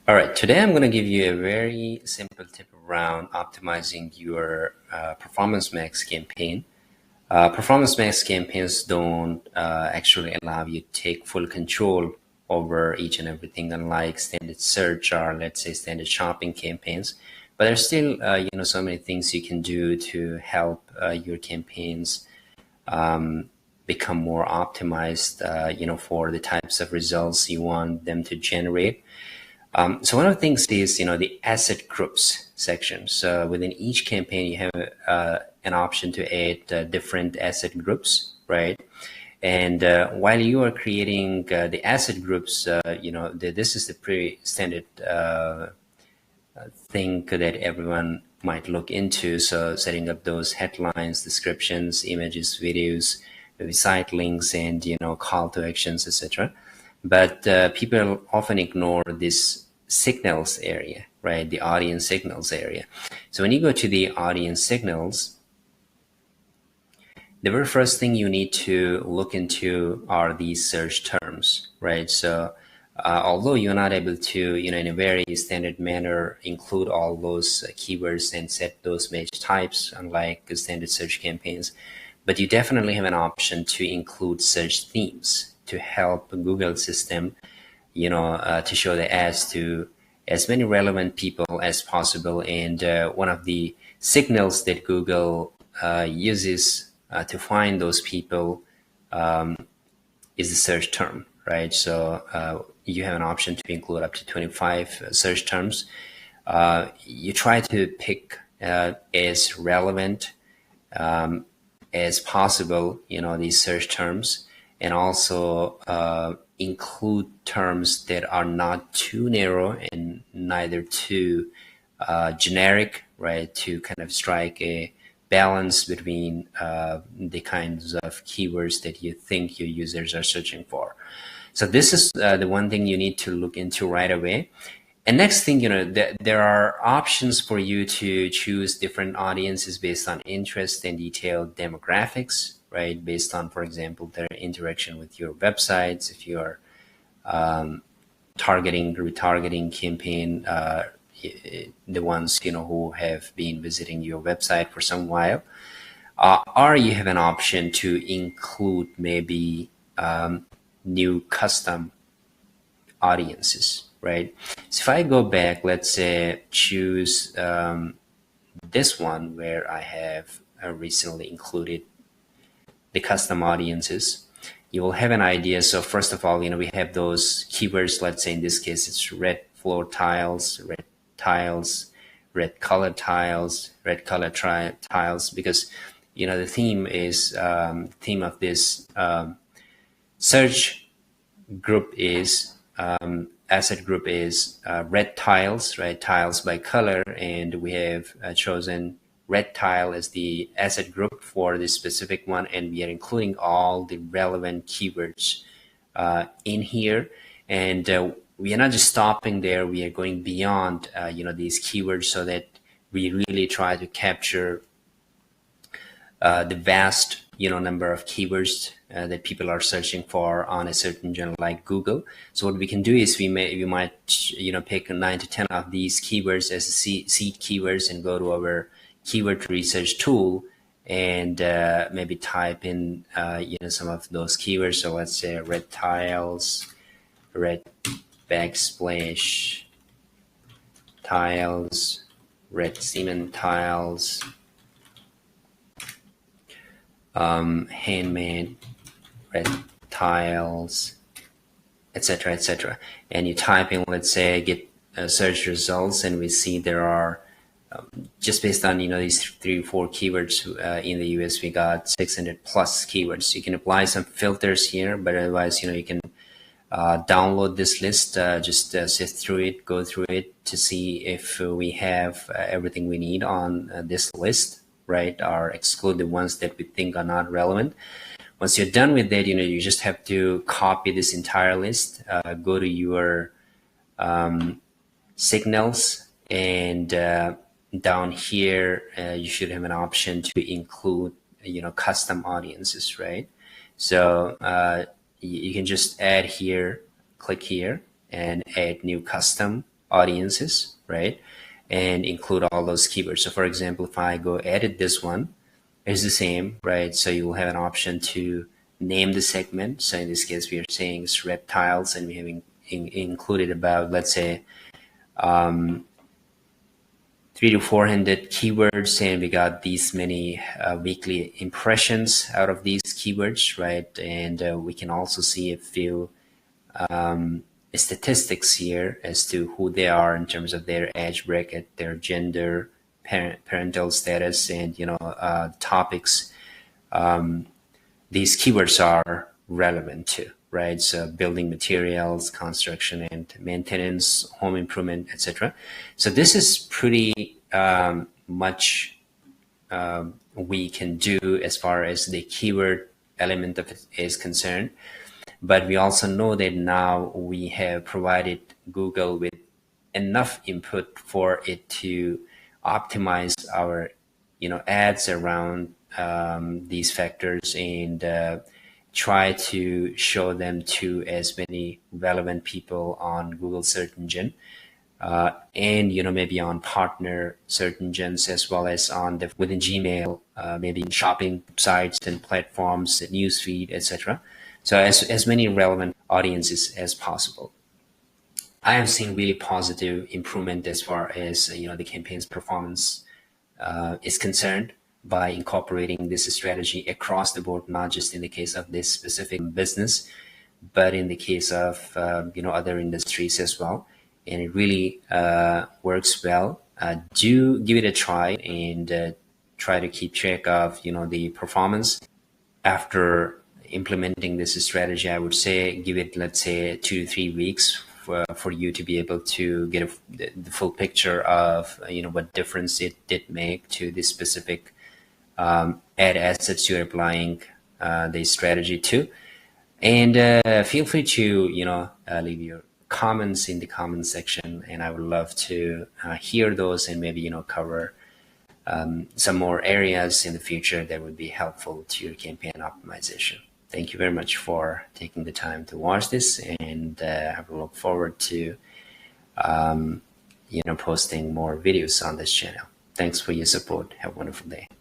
All right, today I'm going to give you a very simple tip around optimizing your Performance Max campaign. Performance Max campaigns don't actually allow you to take full control over each and everything, unlike standard search or let's say standard shopping campaigns. But there's still, so many things you can do to help your campaigns become more optimized, for the types of results you want them to generate. So one of the things is, the asset groups section. So within each campaign, you have an option to add different asset groups, right? And while you are creating the asset groups, this is the pretty standard thing that everyone might look into. So setting up those headlines, descriptions, images, videos, maybe site links, and call to actions, etc. But people often ignore this signals area, right? The audience signals area. So when you go to the audience signals, the very first thing you need to look into are these search terms, right? So although you're not able to, in a very standard manner, include all those keywords and set those match types, unlike standard search campaigns, but you definitely have an option to include search themes to help Google system, to show the ads to as many relevant people as possible. And one of the signals that Google uses to find those people is the search term, right? So you have an option to include up to 25 search terms. You try to pick as relevant as possible, these search terms, and also include terms that are not too narrow and neither too generic, right? To kind of strike a balance between the kinds of keywords that you think your users are searching for. So this is the one thing you need to look into right away. And next thing, there are options for you to choose different audiences based on interest and detailed demographics, right? Based on, for example, their interaction with your websites. If you are retargeting campaign, the ones, who have been visiting your website for some while, or you have an option to include maybe new custom audiences, right? So if I go back, let's say choose this one where I have recently included the custom audiences, you will have an idea. So first of all, we have those keywords. Let's say in this case, it's red floor tiles, red tiles, red color tiles, red color tiles, because the theme of this search group is asset group is red tiles, right? Tiles by color, and we have chosen red tile as the asset group for this specific one, and we are including all the relevant keywords in here. And we are not just stopping there, we are going beyond these keywords, so that we really try to capture the vast number of keywords that people are searching for on a certain journal like Google. So what we can do is we might pick 9 to 10 of these keywords as seed keywords and go to our keyword research tool and maybe type in some of those keywords. So let's say red tiles, red backsplash tiles, red cement tiles, handmade red tiles, etc., etc. And you type in, let's say, get search results, and we see there are just based on these 3 or 4 keywords in the US, we got 600 plus keywords. You can apply some filters here, but otherwise, you can download this list, just sift through it, go through it to see if we have everything we need on this list, right? Or exclude the ones that we think are not relevant. Once you're done with that, you just have to copy this entire list, go to your signals, and down here you should have an option to include custom audiences, right? So you can just add here, click here, and add new custom audiences, right? And include all those keywords. So for example, if I go edit this one, it's the same, right? So you will have an option to name the segment. So in this case, we are saying it's reptiles, and we have included about, let's say, 300 to 400 keywords, and we got these many weekly impressions out of these keywords, right? And we can also see a few statistics here as to who they are in terms of their age bracket, their gender, parental status, and topics these keywords are relevant to, right? So building materials, construction and maintenance, home improvement, etc. So this is pretty much we can do as far as the keyword element of it is concerned. But we also know that now we have provided Google with enough input for it to optimize our ads around these factors, and try to show them to as many relevant people on Google search engine, and maybe on partner search engines, as well as on within Gmail, maybe shopping sites and platforms, newsfeed, etc. So as many relevant audiences as possible. I have seen really positive improvement as far as the campaign's performance is concerned by incorporating this strategy across the board, not just in the case of this specific business, but in the case of other industries as well. And it really works well. Do give it a try, and try to keep track of the performance. After implementing this strategy, I would say give it, let's say, 2 to 3 weeks for you to be able to get the full picture of what difference it did make to this specific ad assets you're applying the strategy to. And feel free to leave your comments in the comment section, and I would love to hear those, and maybe cover some more areas in the future that would be helpful to your campaign optimization. Thank you very much for taking the time to watch this, and I will look forward to posting more videos on this channel. Thanks for your support. Have a wonderful day.